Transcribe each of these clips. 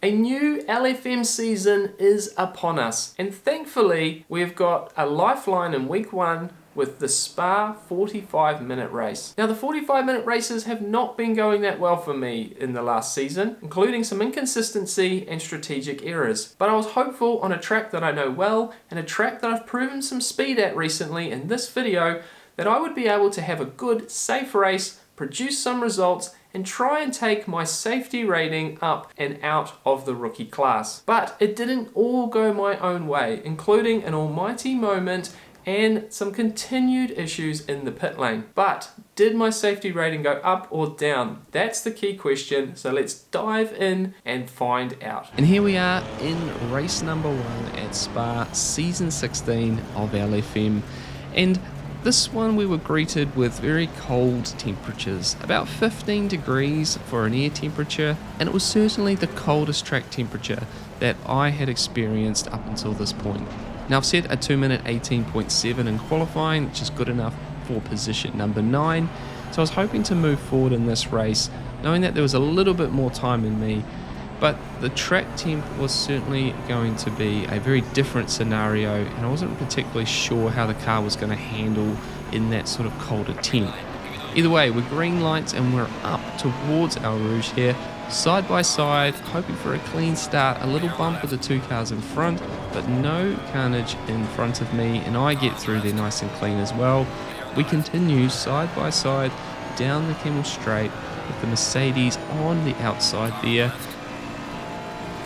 A new LFM season is upon us, and thankfully we've got a lifeline in week 1 with the Spa 45-minute race. Now the 45-minute races have not been going that well for me in the last season, including some inconsistency and strategic errors. But I was hopeful on a track that I know well, and a track that I've proven some speed at recently in this video, that I would be able to have a good, safe race, produce some results, and try and take my safety rating up and out of the rookie class. But it didn't all go my own way, including an almighty moment and some continued issues in the pit lane. But did my safety rating go up or down? That's the key question, so let's dive in and find out. And here we are in race number 1 at Spa, season 16 of LFM. And this one we were greeted with very cold temperatures, about 15 degrees for an air temperature, and it was certainly the coldest track temperature that I had experienced up until this point. Now I've set a 2-minute 18.7 in qualifying, which is good enough for position number 9, so I was hoping to move forward in this race, knowing that there was a little bit more time in me. But the track temp was certainly going to be a very different scenario, and I wasn't particularly sure how the car was going to handle in that sort of colder temp. Either way, we're green lights and we're up towards El Rouge here, side by side, hoping for a clean start, a little bump with the 2 cars in front, but no carnage in front of me, and I get through there nice and clean as well. We continue side by side down the Kemmel Straight with the Mercedes on the outside there.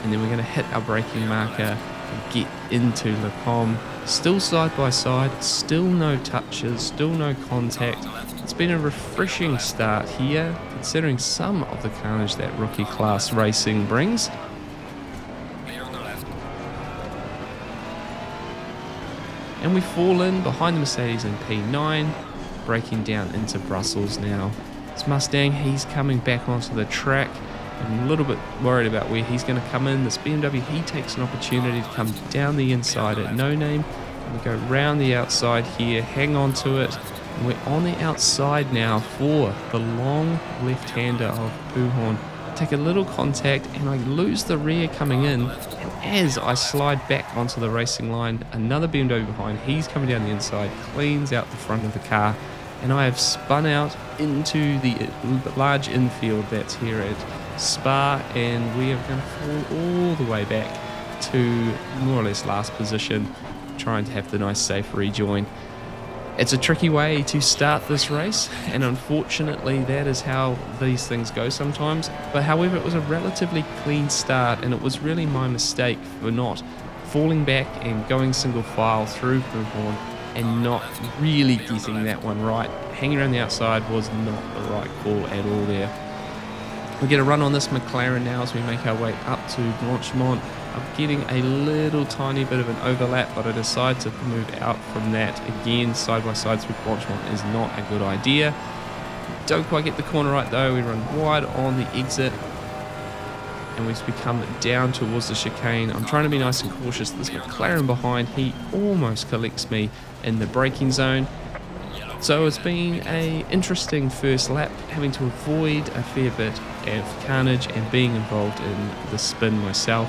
And then we're going to hit our braking marker and get into Le Combe. Still side by side, still no touches, still no contact. It's been a refreshing start here, considering some of the carnage that rookie class racing brings. And we fall in behind the Mercedes in P9, braking down into Brussels now. It's Mustang, he's coming back onto the track. I'm a little bit worried about where he's going to come in. This BMW, he takes an opportunity to come down the inside at No Name. And we go round the outside here, hang on to it. And we're on the outside now for the long left-hander of Puhorn. Take a little contact and I lose the rear coming in. And as I slide back onto the racing line, another BMW behind, he's coming down the inside, cleans out the front of the car. And I have spun out into the large infield that's here at Spa, and we are going to fall all the way back to more or less last position, trying to have the nice safe rejoin. It's a tricky way to start this race, and unfortunately that is how these things go sometimes. But however, it was a relatively clean start, and it was really my mistake for not falling back and going single file through Puhorn and not really getting that one right. Hanging around the outside was not the right call at all there. We get a run on this McLaren now as we make our way up to Blanchemont. I'm getting a little tiny bit of an overlap, but I decide to move out from that. Again, side by side through Blanchemont is not a good idea. Don't quite get the corner right though. We run wide on the exit and we come down towards the chicane. I'm trying to be nice and cautious. This McLaren behind, he almost collects me in the braking zone. So it's been an interesting first lap, having to avoid a fair bit of carnage and being involved in the spin myself.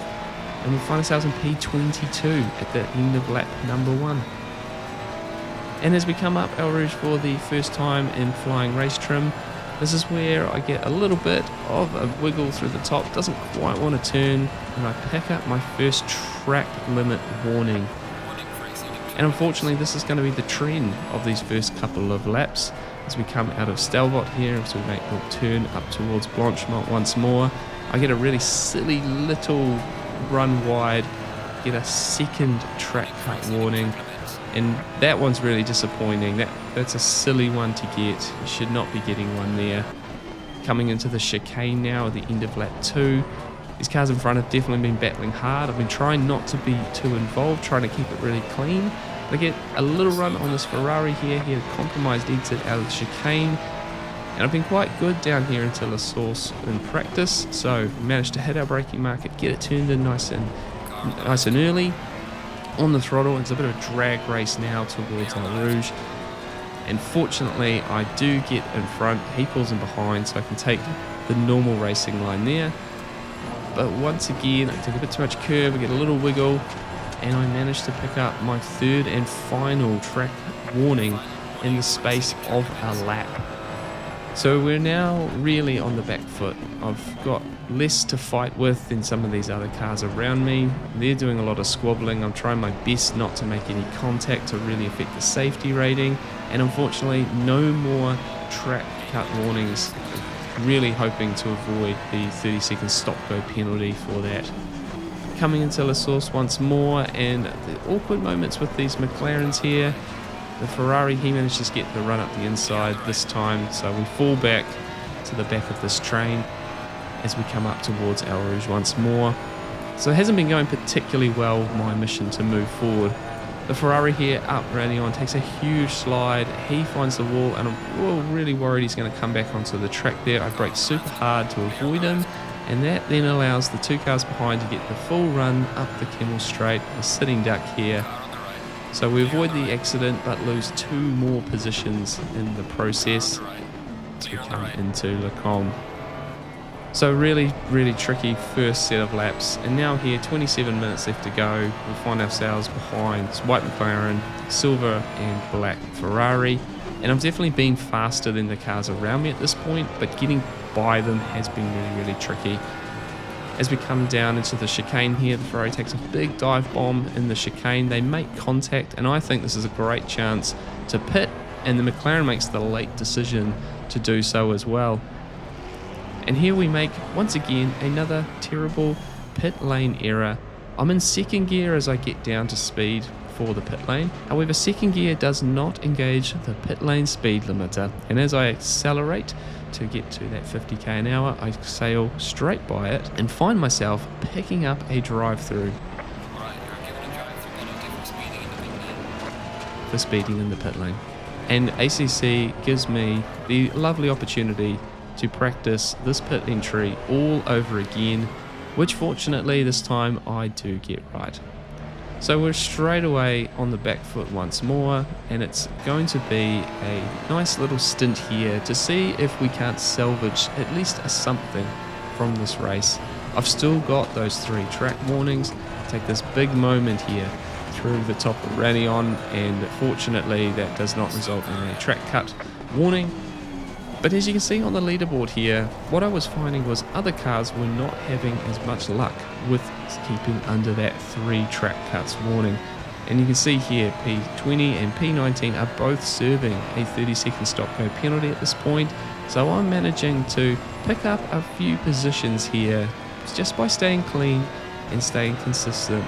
And we find ourselves in P22 at the end of lap number 1. And as we come up El Rouge for the first time in flying race trim, this is where I get a little bit of a wiggle through the top, doesn't quite want to turn, and I pick up my first track limit warning. And unfortunately this is going to be the trend of these first couple of laps as we come out of Stelvot here, as we make the turn up towards Blanchemont once more. I get a really silly little run wide, get a second track cut warning, and that one's really disappointing. That's a silly one to get. You should not be getting one there. Coming into the chicane now at the end of lap 2. These cars in front have definitely been battling hard. I've been trying not to be too involved, trying to keep it really clean. I get a little run on this Ferrari here. He had a compromised exit out of the chicane. And I've been quite good down here into La Source in practice. So we managed to hit our braking market, get it turned in nice and early. On the throttle, it's a bit of a drag race now towards El Rouge. And fortunately, I do get in front. He pulls in behind, so I can take the normal racing line there. but once again I take a bit too much curve, I get a little wiggle, and I managed to pick up my third and final track warning in the space of a lap. So we're now really on the back foot. I've got less to fight with than some of these other cars around me. They're doing a lot of squabbling. I'm trying my best not to make any contact to really affect the safety rating, and unfortunately no more track cut warnings. Really hoping to avoid the 30-second stop-go penalty for that. Coming into La Source once more, and the awkward moments with these McLarens here. The Ferrari, he managed to get the run up the inside this time, so we fall back to the back of this train as we come up towards El Rouge once more. So it hasn't been going particularly well, my mission to move forward. The Ferrari here up running on, takes a huge slide, he finds the wall, and I'm really worried he's going to come back onto the track there. I brake super hard to avoid him, and that then allows the two cars behind to get the full run up the Kemmel Straight, a sitting duck here. So we avoid the accident but lose 2 more positions in the process as we come into Le Combe. So really tricky first set of laps, and now here 27 minutes left to go. We find ourselves behind this white McLaren, silver and black Ferrari, and I've definitely been faster than the cars around me at this point, but getting by them has been really tricky. As we come down into the chicane here, the Ferrari takes a big dive bomb in the chicane. They make contact, and I think this is a great chance to pit, and the McLaren makes the late decision to do so as well. And here we make, once again, another terrible pit lane error. I'm in second gear as I get down to speed for the pit lane. However, second gear does not engage the pit lane speed limiter, and as I accelerate to get to that 50k an hour, I sail straight by it and find myself picking up a drive-through for speeding in the pit lane. And ACC gives me the lovely opportunity to practice this pit entry all over again, which fortunately this time I do get right. So we're straight away on the back foot once more, and it's going to be a nice little stint here to see if we can't salvage at least a something from this race. I've still got those 3 track warnings. Take this big moment here through the top of Radion, and fortunately that does not result in a track cut warning. But as you can see on the leaderboard here, what I was finding was other cars were not having as much luck with keeping under that 3 track cuts warning. And you can see here P20 and P19 are both serving a 30-second stop-go penalty at this point. So I'm managing to pick up a few positions here just by staying clean and staying consistent.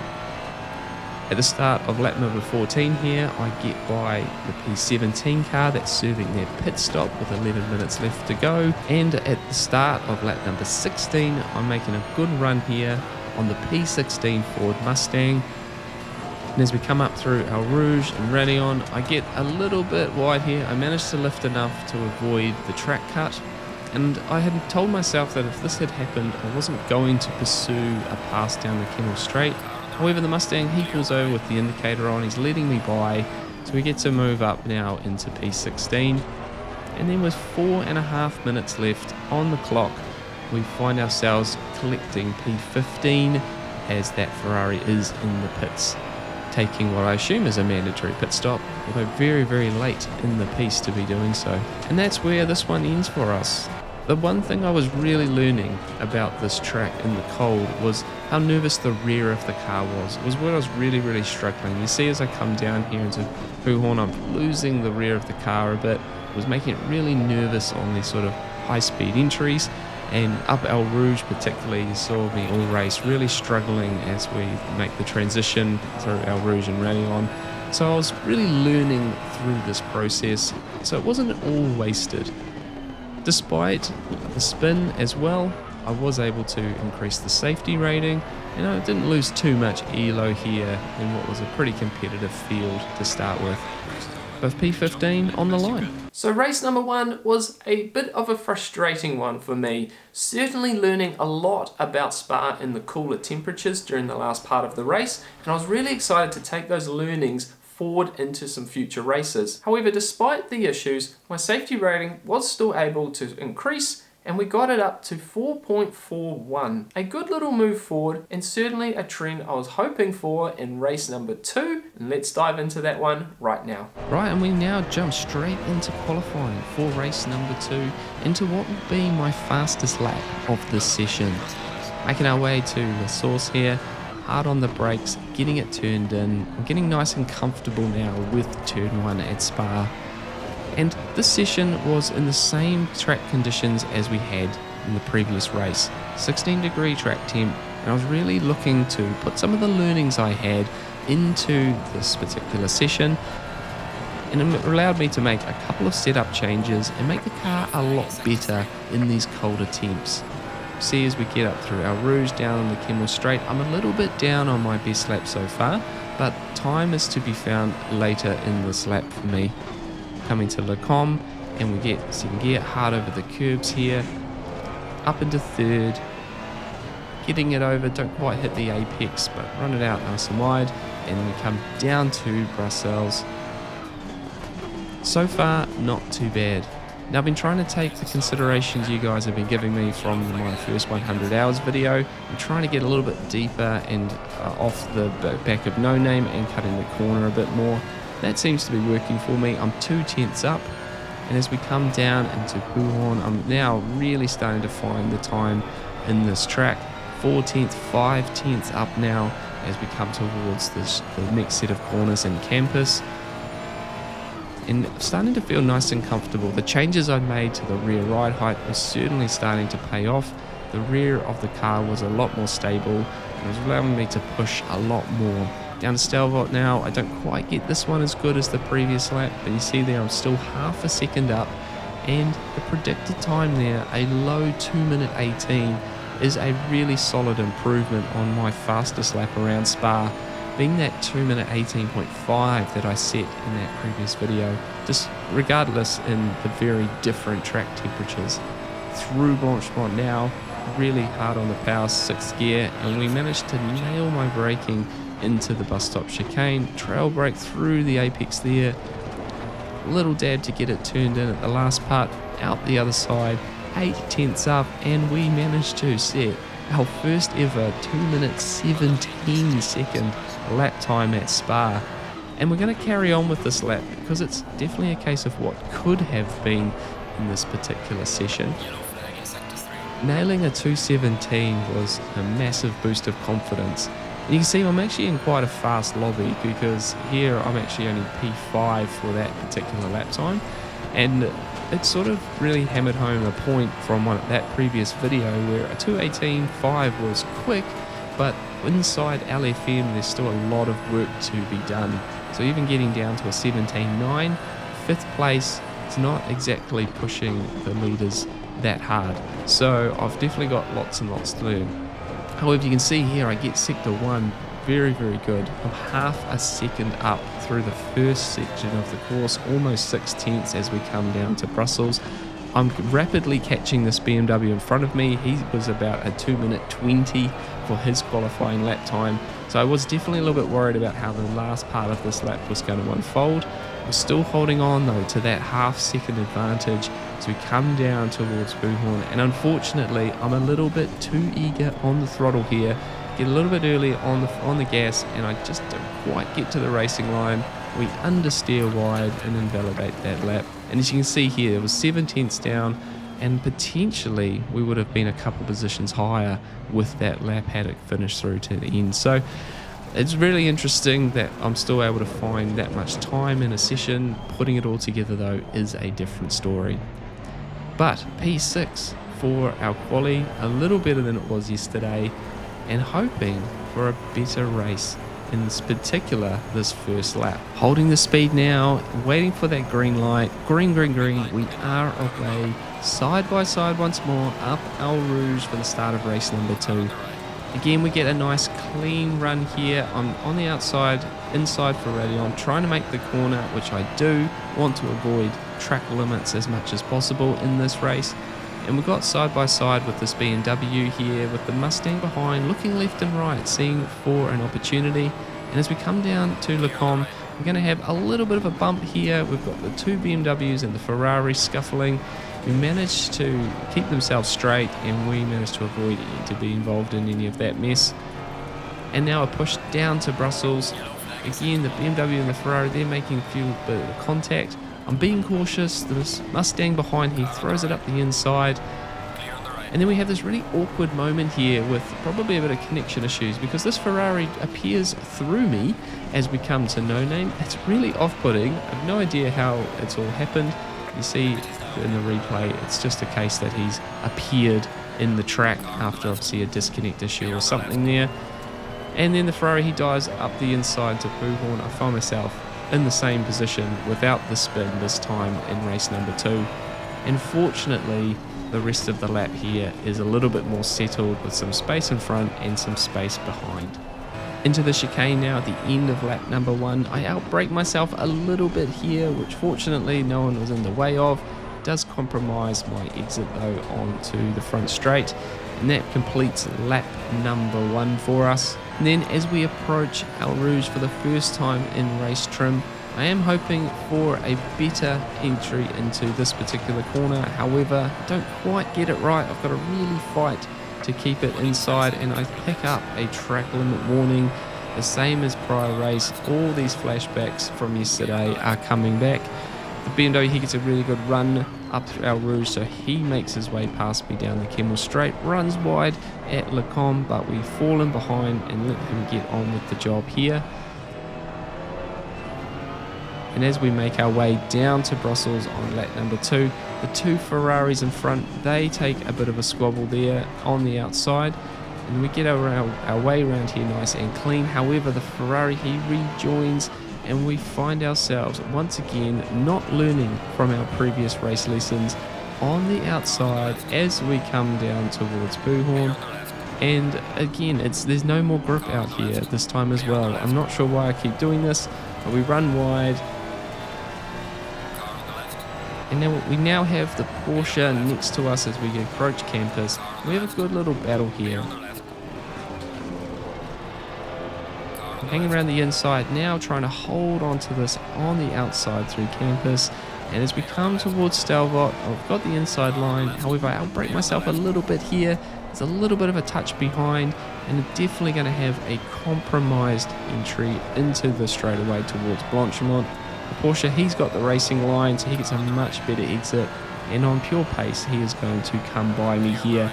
At the start of lap number 14 here, I get by the P17 car that's serving their pit stop with 11 minutes left to go. And at the start of lap number 16, I'm making a good run here on the P16 Ford Mustang. And as we come up through El Rouge and Radion, I get a little bit wide here. I managed to lift enough to avoid the track cut. And I had told myself that if this had happened, I wasn't going to pursue a pass down the Kemmel Straight. However, the Mustang, he pulls over with the indicator on, he's letting me by, so we get to move up now into P16. And then with 4.5 minutes left on the clock, we find ourselves collecting P15 as that Ferrari is in the pits, taking what I assume is a mandatory pit stop, although very late in the piece to be doing so. And that's where this one ends for us. The one thing I was really learning about this track in the cold was how nervous the rear of the car was. It was where I was really struggling. You see as I come down here into Puhorn, I'm losing the rear of the car a bit. It was making it really nervous on these sort of high-speed entries. And up El Rouge particularly, you saw me all race really struggling as we make the transition through El Rouge and Radion. So I was really learning through this process, so it wasn't all wasted. Despite the spin as well, I was able to increase the safety rating, and I didn't lose too much ELO here in what was a pretty competitive field to start with. With P15 on the line. So race number 1 was a bit of a frustrating one for me. Certainly learning a lot about Spa in the cooler temperatures during the last part of the race, and I was really excited to take those learnings forward into some future races. However, despite the issues, my safety rating was still able to increase, and we got it up to 4.41. A good little move forward, and certainly a trend I was hoping for in race number 2, and let's dive into that one right now. Right, and we now jump straight into qualifying for race number 2, into what will be my fastest lap of this session. Making our way to the source here, hard on the brakes, getting it turned in. I'm getting nice and comfortable now with turn 1 at Spa. And this session was in the same track conditions as we had in the previous race. 16-degree track temp, and I was really looking to put some of the learnings I had into this particular session, and it allowed me to make a couple of setup changes and make the car a lot better in these colder temps. See, as we get up through our Rouge down on the Kemmel Straight, I'm a little bit down on my best lap so far, but time is to be found later in this lap for me. Coming to Le Com, and we get second gear, hard over the curbs here, up into third, getting it over, don't quite hit the apex, but run it out nice and wide, and we come down to Brussels. So far, not too bad. Now, I've been trying to take the considerations you guys have been giving me from my first 100 hours video. I'm trying to get a little bit deeper and off the back of No Name and cutting the corner a bit more. That seems to be working for me. I'm 2 tenths up, and as we come down into Buhorn, I'm now really starting to find the time in this track. 4 tenths, 5 tenths up now as we come towards the next set of corners in Campus. And starting to feel nice and comfortable. The changes I made to the rear ride height was certainly starting to pay off. The rear of the car was a lot more stable, and it was allowing me to push a lot more. Down to Stelvot now, I don't quite get this one as good as the previous lap, but you see there I'm still half a second up, and the predicted time there, a low 2:18, is a really solid improvement on my fastest lap around Spa, being that 2:18.5 that I set in that previous video, just regardless in the very different track temperatures. Through Blanchemont now, really hard on the power, 6th gear, and we managed to nail my braking into the bus stop chicane, trail brake through the apex there, little dab to get it turned in at the last part, out the other side, 8 tenths up, and we managed to set our first ever 2:17 lap time at Spa. And we're going to carry on with this lap because it's definitely a case of what could have been in this particular session. Nailing a 2:17 was a massive boost of confidence. And you can see I'm actually in quite a fast lobby because here I'm actually only P5 for that particular lap time, and it sort of really hammered home a point from that previous video where a 2:18.5 was quick, but inside LFM there's still a lot of work to be done. So even getting down to a 17.9, 5th place, it's not exactly pushing the leaders that hard. So I've definitely got lots and lots to learn. However, you can see here I get sector 1 very, very good. I'm half a second up through the first section of the course, almost 6 tenths as we come down to Brussels. I'm rapidly catching this BMW in front of me. He was about a 2:20 for his qualifying lap time. So I was definitely a little bit worried about how the last part of this lap was going to unfold. We're still holding on though to that half-second advantage as we come down towards Buhorn, and unfortunately I'm a little bit too eager on the throttle here. Get a little bit early on the gas, and I just don't quite get to the racing line. We understeer wide and invalidate that lap. And as you can see here, it was 7 tenths down, and potentially we would have been a couple positions higher with that lap had it finished through to the end. So it's really interesting that I'm still able to find that much time in a session. Putting it all together though is a different story. But P6 for our quali, a little better than it was yesterday, and hoping for a better race in this particular, this first lap. Holding the speed now, waiting for that green light. Green, green, green. We are away side by side once more up El Rouge for the start of race number 2. Again, we get a nice clean run here. I'm on the outside, inside for Radion, trying to make the corner, which I do. Want to avoid track limits as much as possible in this race. And we've got side by side with this BMW here, with the Mustang behind, looking left and right, seeing for an opportunity. And as we come down to Le Com, we're going to have a little bit of a bump here. We've got the 2 BMWs and the Ferrari scuffling. we managed to keep themselves straight, and we managed to avoid to be involved in any of that mess. And now a push down to Brussels. Again, the BMW and the Ferrari, they're making a few bit of contact. I'm being cautious. The Mustang behind, he throws it up the inside. And then we have this really awkward moment here with probably a bit of connection issues, because this Ferrari appears through me as we come to no name. It's really off-putting. I have no idea how it's all happened. You see in the replay, it's just a case that he's appeared in the track after obviously a disconnect issue or something there. And then the Ferrari, he dives up the inside to Buhorn. I find myself in the same position without the spin this time in race number 2. And fortunately, the rest of the lap here is a little bit more settled with some space in front and some space behind. Into the chicane now at the end of lap number 1. I outbrake myself a little bit here, which fortunately no one was in the way of. It does compromise my exit though onto the front straight, and that completes lap number 1 for us. And then as we approach El Rouge for the first time in race trim, I am hoping for a better entry into this particular corner. However, I don't quite get it right. I've got to really fight to keep it inside, and I pick up a track limit warning, the same as prior race. All these flashbacks from yesterday are coming back. The BMW, he gets a really good run up through El Rouge, so he makes his way past me down the Kemmel Straight, runs wide at Le Com, but we fall in behind and let him get on with the job here. And as we make our way down to Brussels on lap number 2, the 2 Ferraris in front, they take a bit of a squabble there on the outside, and we get our way around here nice and clean. However, the Ferrari, he rejoins, and we find ourselves once again not learning from our previous race lessons on the outside as we come down towards Buhorn. And again, there's no more grip out here this time as well. I'm not sure why I keep doing this, but we run wide. And now we have the Porsche next to us as we approach campus. We have a good little battle here. I'm hanging around the inside now, trying to hold on to this on the outside through campus. And as we come towards Stelvot, I've got the inside line. However, I'll break myself a little bit here. There's a little bit of a touch behind, and I'm definitely going to have a compromised entry into the straightaway towards Blanchimont. The Porsche, he's got the racing line, so he gets a much better exit, and on pure pace he is going to come by me here.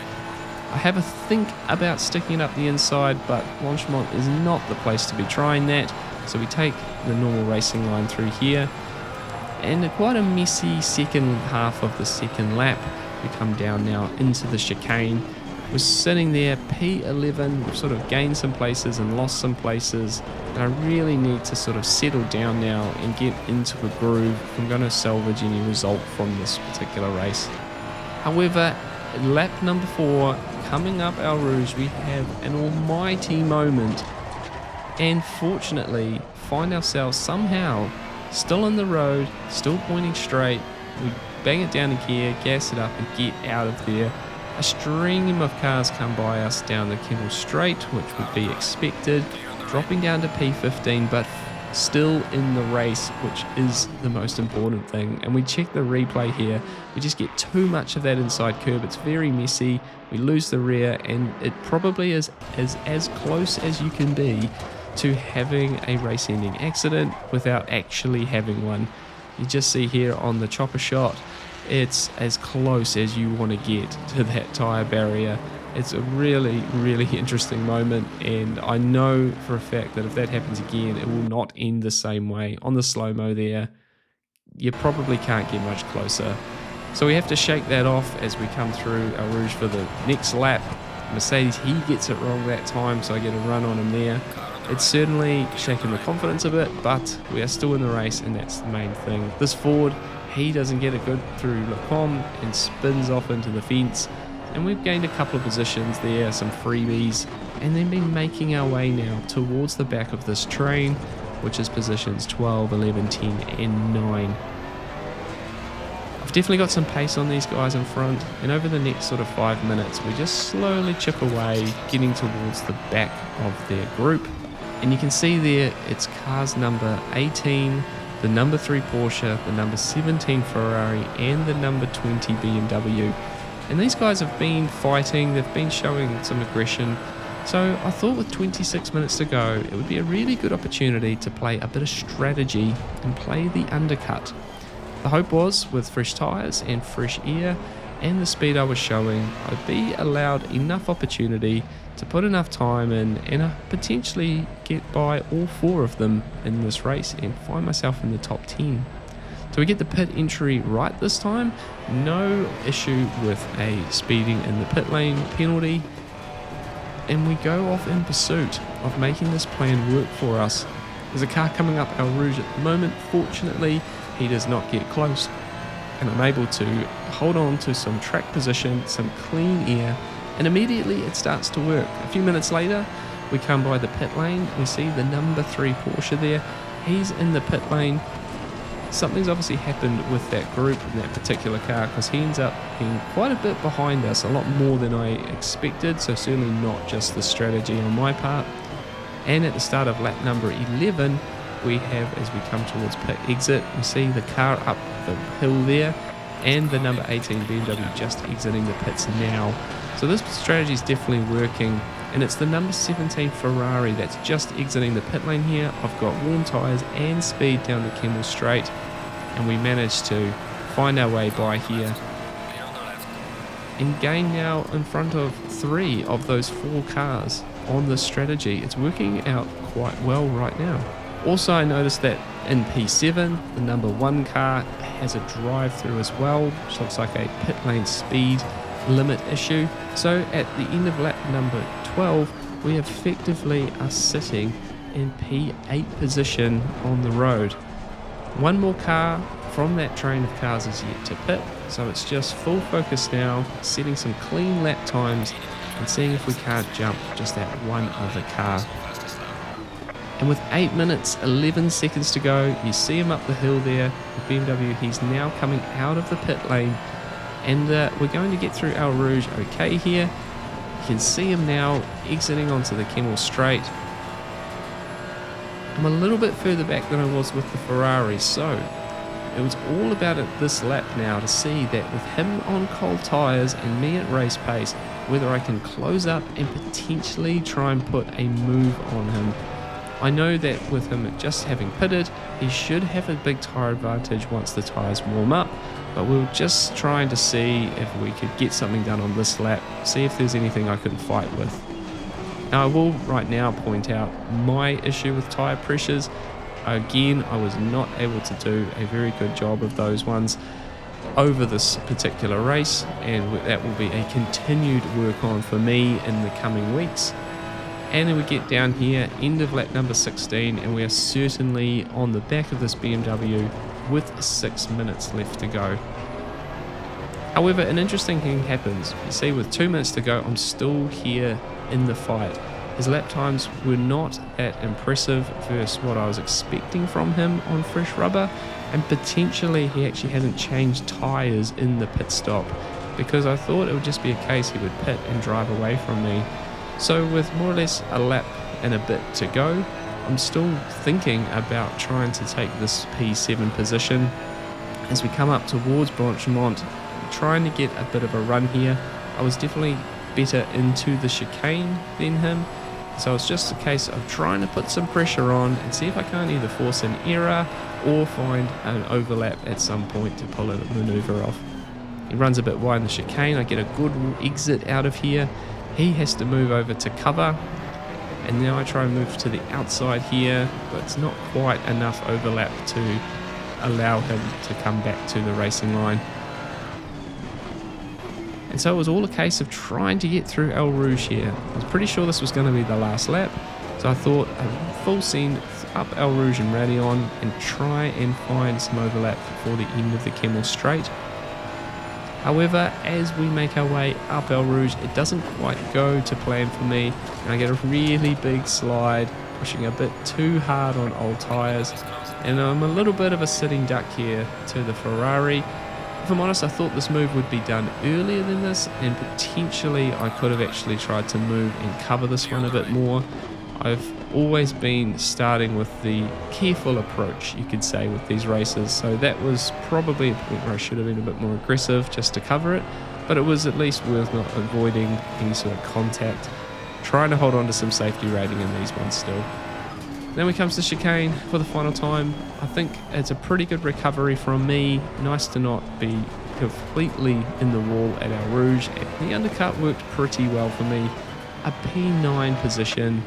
I have a think about sticking it up the inside, but Blanchimont is not the place to be trying that, so we take the normal racing line through here, and quite a messy second half of the second lap. We come down now into the chicane. We're sitting there, P11, we've sort of gained some places and lost some places, and I really need to sort of settle down now and get into a groove if I'm going to salvage any result from this particular race. However, lap number 4, coming up El Rouge, we have an almighty moment, and fortunately find ourselves somehow still on the road, still pointing straight. We bang it down in gear, gas it up and get out of there. A stream of cars come by us down the Kemmel Straight, which would be expected, dropping down to P15, but still in the race, which is the most important thing. And we check the replay here, we just get too much of that inside curb. It's very messy, we lose the rear, and it probably is as close as you can be to having a race-ending accident without actually having one. You just see here on the chopper shot, it's as close as you want to get to that tyre barrier. It's a really, really interesting moment, and I know for a fact that if that happens again, it will not end the same way. On the slow-mo there, you probably can't get much closer. So we have to shake that off as we come through El Rouge for the next lap. Mercedes, he gets it wrong that time, so I get a run on him there. It's certainly shaken the confidence a bit, but we are still in the race, and that's the main thing. This Ford, he doesn't get it good through Le Com and spins off into the fence. And we've gained a couple of positions there, some freebies, and then been making our way now towards the back of this train, which is positions 12, 11, 10, and 9. I've definitely got some pace on these guys in front, and over the next sort of 5 minutes, we just slowly chip away, getting towards the back of their group. And you can see there, it's cars number 18, the number 3 Porsche, the number 17 Ferrari, and the number 20 BMW. And these guys have been fighting, they've been showing some aggression. So I thought with 26 minutes to go, it would be a really good opportunity to play a bit of strategy and play the undercut. The hope was, with fresh tyres and fresh air and the speed I was showing, I'd be allowed enough opportunity to put enough time in and potentially get by all 4 of them in this race and find myself in the top 10. So we get the pit entry right this time, no issue with a speeding in the pit lane penalty, and we go off in pursuit of making this plan work for us. There's a car coming up Eau Rouge at the moment. Fortunately, he does not get close, and I'm able to hold on to some track position, some clean air, and immediately it starts to work. A few minutes later, we come by the pit lane. We see the number 3 Porsche there. He's in the pit lane. Something's obviously happened with that group in that particular car, because he ends up being quite a bit behind us, a lot more than I expected, so certainly not just the strategy on my part. And at the start of lap number 11, we have, as we come towards pit exit, we see the car up the hill there, and the number 18 BMW just exiting the pits now. So this strategy is definitely working, and it's the number 17 Ferrari that's just exiting the pit lane here. I've got warm tyres and speed down the Kemmel Straight, and we managed to find our way by here and gain now in front of 3 of those 4 cars on this strategy. It's working out quite well right now. Also, I noticed that in P7, the number 1 car has a drive-through as well, which looks like a pit lane speed limit issue. So at the end of lap number 12, we effectively are sitting in P8 position on the road. One more car from that train of cars is yet to pit, so it's just full focus now, setting some clean lap times and seeing if we can't jump just that one other car. And with 8 minutes 11 seconds to go, you see him up the hill there with BMW. He's now coming out of the pit lane, and we're going to get through Eau Rouge okay here. You can see him now exiting onto the Kemmel Straight. I'm a little bit further back than I was with the Ferrari, so it was all about it this lap now to see that with him on cold tyres and me at race pace, whether I can close up and potentially try and put a move on him. I know that with him just having pitted, he should have a big tyre advantage once the tyres warm up, but we were just trying to see if we could get something done on this lap, see if there's anything I can fight with. Now I will right now point out my issue with tyre pressures. Again, I was not able to do a very good job of those ones over this particular race, and that will be a continued work on for me in the coming weeks. And then we get down here, end of lap number 16, and we are certainly on the back of this BMW with 6 minutes left to go. However, an interesting thing happens. You see, with 2 minutes to go, I'm still here in the fight. His lap times were not that impressive versus what I was expecting from him on fresh rubber, and potentially he actually hadn't changed tyres in the pit stop, because I thought it would just be a case he would pit and drive away from me. So with more or less a lap and a bit to go, I'm still thinking about trying to take this P7 position as we come up towards Branchemont, trying to get a bit of a run here. I was definitely better into the chicane than him, so it's just a case of trying to put some pressure on and see if I can't either force an error or find an overlap at some point to pull a manoeuvre off. He runs a bit wide in the chicane. I get a good exit out of here. He has to move over to cover, and now I try and move to the outside here, but it's not quite enough overlap to allow him to come back to the racing line. And so it was all a case of trying to get through Eau Rouge here. I was pretty sure this was going to be the last lap, so I thought a full send up Eau Rouge and Raidillon and try and find some overlap before the end of the Kemmel Straight. However, as we make our way up Eau Rouge, it doesn't quite go to plan for me, and I get a really big slide, pushing a bit too hard on old tyres, and I'm a little bit of a sitting duck here to the Ferrari. If I'm honest, I thought this move would be done earlier than this, and potentially I could have actually tried to move and cover this one a bit more. I've always been starting with the careful approach, you could say, with these races. So that was probably a point where I should have been a bit more aggressive just to cover it, but it was at least worth not avoiding any sort of contact, trying to hold on to some safety rating in these ones still. Then we comes to chicane for the final time. I think it's a pretty good recovery from me. Nice to not be completely in the wall at our Rouge. The undercut worked pretty well for me. A P9 position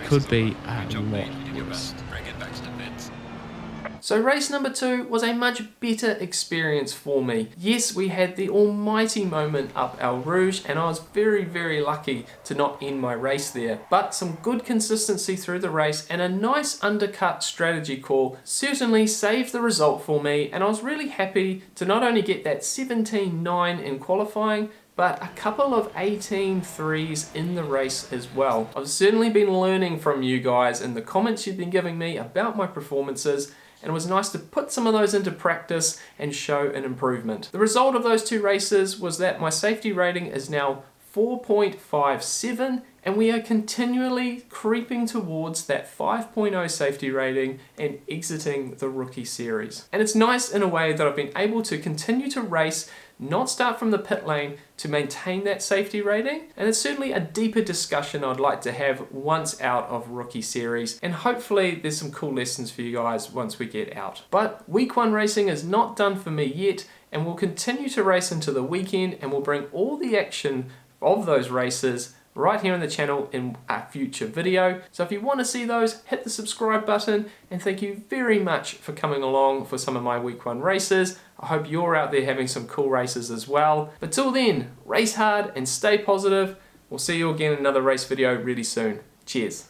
could be a lot worse. So race number 2 was a much better experience for me. Yes, we had the almighty moment up El Rouge and I was very lucky to not end my race there. But some good consistency through the race and a nice undercut strategy call certainly saved the result for me, and I was really happy to not only get that 17.9 in qualifying, but a couple of 18.3s in the race as well. I've certainly been learning from you guys and the comments you've been giving me about my performances, and it was nice to put some of those into practice and show an improvement. The result of those 2 races was that my safety rating is now 4.57, and we are continually creeping towards that 5.0 safety rating and exiting the rookie series. And it's nice in a way that I've been able to continue to race, not start from the pit lane, to maintain that safety rating. And it's certainly a deeper discussion I'd like to have once out of rookie series, and hopefully there's some cool lessons for you guys once we get out. But week 1 racing is not done for me yet, and we'll continue to race into the weekend, and we'll bring all the action of those races right here on the channel in a future video. So if you want to see those, hit the subscribe button, and thank you very much for coming along for some of my week 1 races. I hope you're out there having some cool races as well. But till then, race hard and stay positive. We'll see you again in another race video really soon. Cheers.